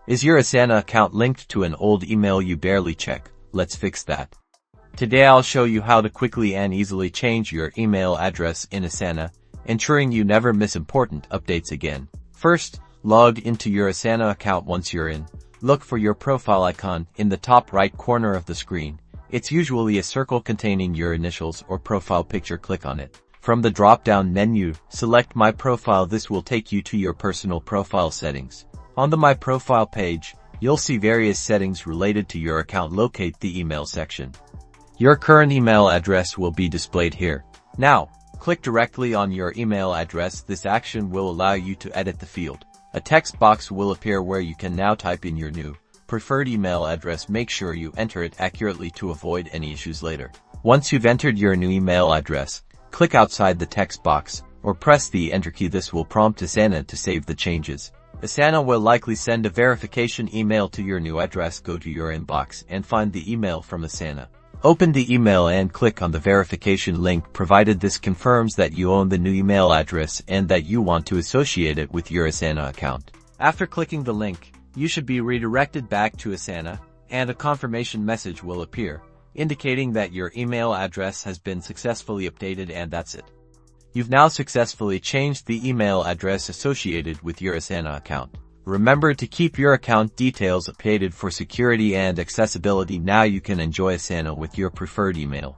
Is your Asana account linked to an old email you barely check? Let's fix that. Today I'll show you how to quickly and easily change your email address in Asana, ensuring you never miss important updates again. First, log into your Asana account. Once you're in, look for your profile icon in the top right corner of the screen. It's usually a circle containing your initials or profile picture. Click on it. From the drop-down menu, select My Profile. This will take you to your personal profile settings. On the My Profile page, you'll see various settings related to your account. Locate the email section. Your current email address will be displayed here. Now, click directly on your email address. This action will allow you to edit the field. A text box will appear where you can now type in your new, preferred email address. Make sure you enter it accurately to avoid any issues later. Once you've entered your new email address, click outside the text box, or press the Enter key. This will prompt Asana to save the changes. Asana will likely send a verification email to your new address. Go to your inbox and find the email from Asana. Open the email and click on the verification link provided. This confirms that you own the new email address and that you want to associate it with your Asana account. After clicking the link, you should be redirected back to Asana, and a confirmation message will appear, indicating that your email address has been successfully updated. And that's it. You've now successfully changed the email address associated with your Asana account. Remember to keep your account details updated for security and accessibility. Now you can enjoy Asana with your preferred email.